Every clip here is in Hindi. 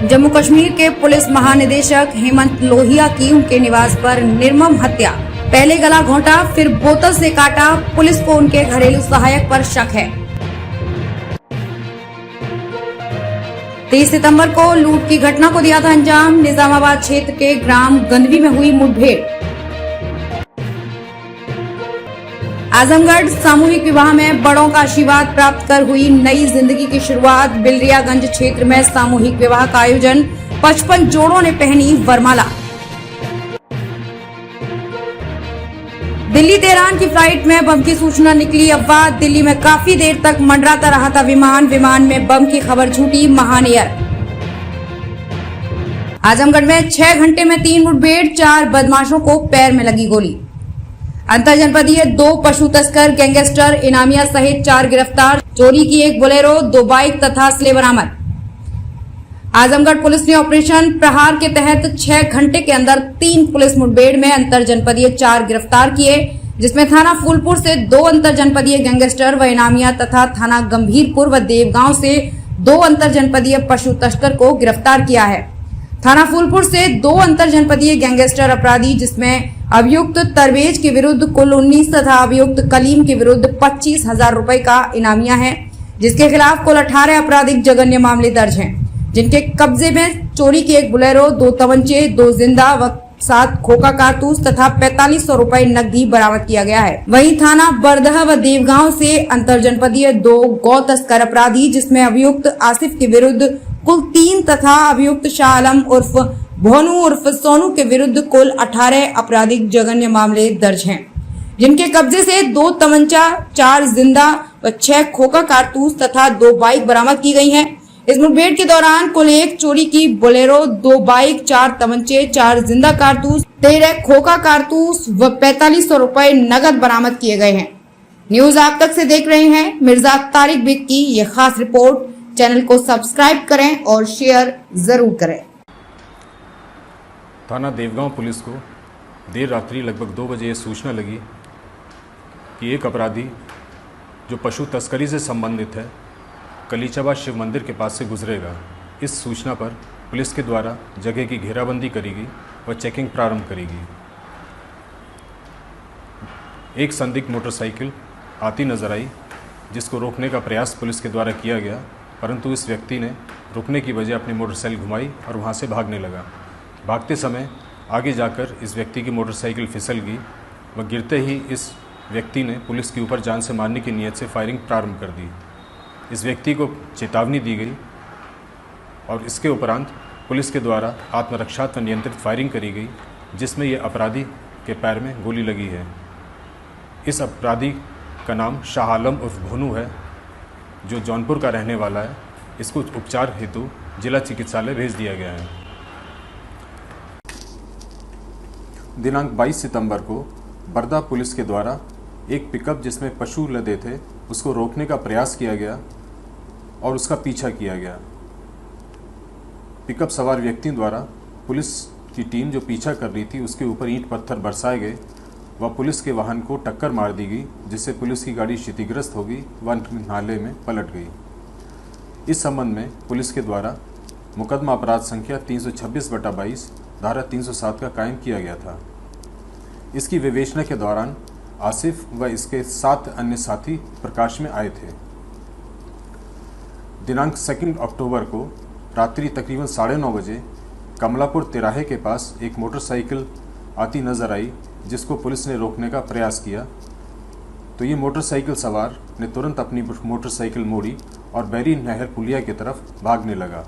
जम्मू कश्मीर के पुलिस महानिदेशक हेमंत लोहिया की उनके निवास पर निर्मम हत्या। पहले गला घोंटा, फिर बोतल से काटा। पुलिस को उनके घरेलू सहायक पर शक है। 30 सितंबर को लूट की घटना को दिया था अंजाम। निजामाबाद क्षेत्र के ग्राम गंदवी में हुई मुठभेड़। आजमगढ़ सामूहिक विवाह में बड़ों का आशीर्वाद प्राप्त कर हुई नई जिंदगी की शुरुआत। बिलरियागंज क्षेत्र में सामूहिक विवाह का आयोजन। 55 जोड़ों ने पहनी वरमाला। दिल्ली तेहरान की फ्लाइट में बम की सूचना निकली अफवाह। दिल्ली में काफी देर तक मंडराता रहा था विमान में बम की खबर छूटी। महान एयर। आजमगढ़ में 6 घंटे में 3 मुठभेड़, 4 बदमाशों को पैर में लगी गोली। अंतर जनपदीय 2 पशु तस्कर, गैंगस्टर, इनामिया सहित 4 गिरफ्तार। चोरी की 1 बोलेरो, 2 बाइक तथा असले बरामद। आजमगढ़ पुलिस ने ऑपरेशन प्रहार के तहत 6 घंटे के अंदर 3 पुलिस मुठभेड़ में अंतर जनपदीय 4 गिरफ्तार किए, जिसमें थाना फूलपुर से 2 अंतर जनपदीय गैंगस्टर व इनामिया तथा थाना गंभीरपुर व देवगांव से 2 अंतर जनपदीय पशु तस्कर को गिरफ्तार किया है। थाना फूलपुर से 2 अंतर जनपदीय गैंगस्टर अपराधी, जिसमें अभियुक्त तरवेज के विरुद्ध कुल 19 तथा अभियुक्त कलीम के विरुद्ध 25,000 रुपए का इनामिया है, जिसके खिलाफ कुल 18 आपराधिक जघन्य मामले दर्ज हैं, जिनके कब्जे में चोरी की 1 बोलेरो, 2 तमंचे, 2 जिंदा व 7 खोखा कारतूस तथा 4500 रुपए नकदी बरामद किया गया है। वहीं थाना बरदह व देवगांव से अंतर जनपदीय 2 गौ तस्कर अपराधी, जिसमें अभियुक्त आसिफ के विरुद्ध कुल 3 तथा अभियुक्त शाह आलम उर्फ भोनू उर्फ सोनू के विरुद्ध कुल 18 आपराधिक जघन्य मामले दर्ज हैं, जिनके कब्जे से 2 तमंचा, 4 जिंदा व 6 खोखा कारतूस तथा 2 बाइक बरामद की गई हैं। इस मुठभेड़ के दौरान कुल 1 चोरी की बोलेरो, 2 बाइक, 4 तमंचे, 4 जिंदा कारतूस, 13 खोखा कारतूस व 4500 रुपए नगद बरामद किए गए हैं। न्यूज आप तक से देख रहे हैं मिर्जा तारिक बिग की यह खास रिपोर्ट। चैनल को सब्सक्राइब करें और शेयर जरूर करें। थाना देवगांव पुलिस को देर रात्रि लगभग 2 बजे ये सूचना लगी कि एक अपराधी जो पशु तस्करी से संबंधित है कलीचाबाद शिव मंदिर के पास से गुजरेगा। इस सूचना पर पुलिस के द्वारा जगह की घेराबंदी करेगी व चेकिंग प्रारंभ करेगी। एक संदिग्ध मोटरसाइकिल आती नजर आई, जिसको रोकने का प्रयास पुलिस के द्वारा किया गया, परंतु इस व्यक्ति ने रुकने की बजाय अपनी मोटरसाइकिल घुमाई और वहां से भागने लगा। भागते समय आगे जाकर इस व्यक्ति की मोटरसाइकिल फिसल गई व गिरते ही इस व्यक्ति ने पुलिस के ऊपर जान से मारने की नीयत से फायरिंग प्रारंभ कर दी। इस व्यक्ति को चेतावनी दी गई और इसके उपरांत पुलिस के द्वारा आत्मरक्षात्मक नियंत्रित फायरिंग करी गई, जिसमें यह अपराधी के पैर में गोली लगी है। इस अपराधी का नाम शाह आलम उर्फ भोनू है, जो जौनपुर का रहने वाला है। इसको उपचार हेतु जिला चिकित्सालय भेज दिया गया है। दिनांक 22 सितंबर को बरदा पुलिस के द्वारा एक पिकअप जिसमें पशु लदे थे उसको रोकने का प्रयास किया गया और उसका पीछा किया गया। पिकअप सवार व्यक्तियों द्वारा पुलिस की टीम जो पीछा कर रही थी उसके ऊपर ईंट पत्थर बरसाए गए व पुलिस के वाहन को टक्कर मार दी गई, जिससे पुलिस की गाड़ी क्षतिग्रस्त हो गई व नाले में पलट गई। इस संबंध में पुलिस के द्वारा मुकदमा अपराध संख्या 326/22 धारा 307 का कायम किया गया था। इसकी विवेचना के दौरान आसिफ व इसके 7 अन्य साथी प्रकाश में आए थे। दिनांक 2 अक्टूबर को रात्रि तकरीबन 9:30 बजे कमलापुर तिराहे के पास एक मोटरसाइकिल आती नजर आई, जिसको पुलिस ने रोकने का प्रयास किया, तो ये मोटरसाइकिल सवार ने तुरंत अपनी मोटरसाइकिल मोड़ी और बैरी नहर पुलिया की तरफ भागने लगा।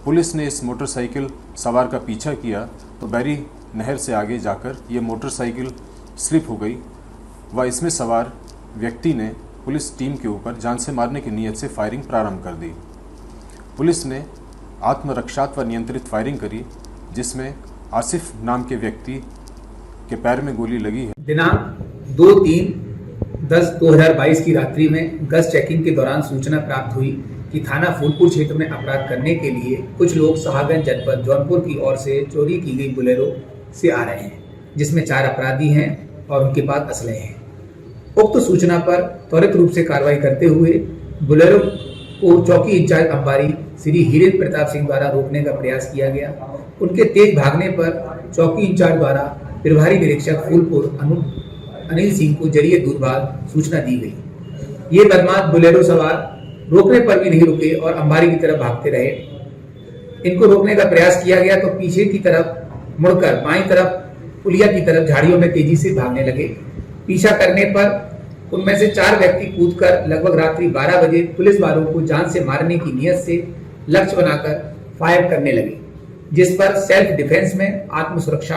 पुलिस ने इस मोटरसाइकिल सवार का पीछा किया तो बैरी नहर से आगे जाकर ये मोटरसाइकिल स्लिप हो गई व इसमें सवार व्यक्ति ने पुलिस टीम के ऊपर जान से मारने की नीयत से फायरिंग प्रारंभ कर दी। पुलिस ने आत्मरक्षात्मक व नियंत्रित फायरिंग करी, जिसमें आसिफ नाम के व्यक्ति के पैर में गोली लगी है। दिनांक 2/3/10/2022 की रात्रि में गश्त चेकिंग के दौरान सूचना प्राप्त हुई कि थाना फूलपुर क्षेत्र में अपराध करने के लिए कुछ लोग साहगंज जनपद जौनपुर की ओर से चोरी की गई बोलेरो से आ रहे हैं, जिसमें 4 अपराधी हैं और उनके पास असले हैं। उक्त सूचना पर त्वरित रूप से कार्रवाई करते हुए बोलेरो को चौकी इंचार्ज अंबारी श्री हीरेंद्र प्रताप सिंह द्वारा रोकने का प्रयास किया गया। उनके तेज भागने पर चौकी इंचार्ज द्वारा प्रभारी निरीक्षक फूलपुर अनिल सिंह को जरिए दूरभाष सूचना दी गई। ये बदमाश बोलेरो सवार रोकने पर भी नहीं रुके और अंबारी की तरफ भागते रहे। इनको रोकने का प्रयास किया गया तो पीछे की तरफ मुड़कर बाईं तरफ पुलिया की तरफ झाड़ियों में तेजी से भागने लगे। पीछा करने पर उनमें से 4 व्यक्ति कूदकर लगभग रात्रि 12 बजे पुलिस वालों को जान से मारने की नियत से लक्ष्य बनाकर फायर करने लगे, जिस पर सेल्फ डिफेंस में आत्मसुरक्षा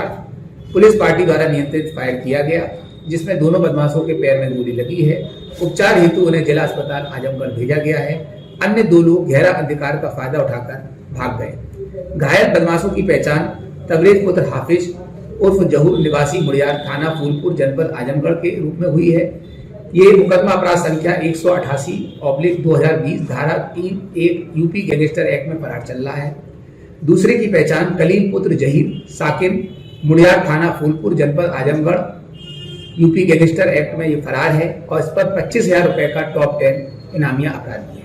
पुलिस पार्टी द्वारा नियंत्रित फायर किया गया, जिसमें दोनों बदमाशों के पैर में गोली लगी है। उपचार हेतु उन्हें जिला अस्पताल आजमगढ़ भेजा गया है। अन्य 2 लोग गहरा अंधकार का फायदा उठाकर भाग गए। घायल बदमाशों की पहचान तबरेज पुत्र हाफिज उर्फ जहूर निवासी मुड़ियार थाना फूलपुर जनपद आजमगढ़ के रूप में हुई है। ये मुकदमा अपराध संख्या 188/2020 धारा 3(1) यूपी गैंगस्टर एक्ट में फरार चल रहा है। दूसरे की पहचान कलीम पुत्र जहीर साकिन मुड़ियार थाना फूलपुर जनपद आजमगढ़ यूपी गैंगस्टर एक्ट में ये फरार है और इस पर 25,000 रुपए का टॉप 10 इनामिया अपराधी है।